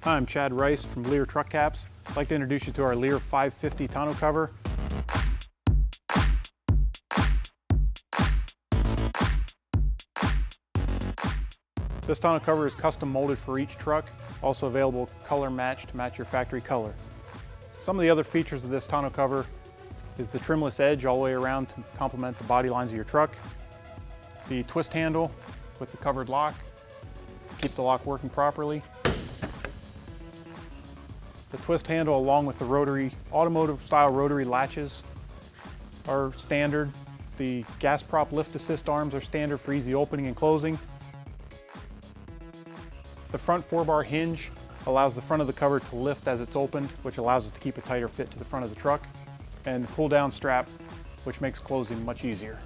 Hi, I'm Chad Rice from Leer Truck Caps. I'd like to introduce you to our Leer 550 tonneau cover. This tonneau cover is custom molded for each truck, also available color match to match your factory color. Some of the other features of this tonneau cover is the trimless edge all the way around to complement the body lines of your truck, the twist handle with the covered lock to keep the lock working properly, the twist handle along with the rotary, automotive style rotary latches are standard. The gas prop lift assist arms are standard for easy opening and closing. The front 4-bar hinge allows the front of the cover to lift as it's opened, which allows us to keep a tighter fit to the front of the truck, and the pull down strap, which makes closing much easier.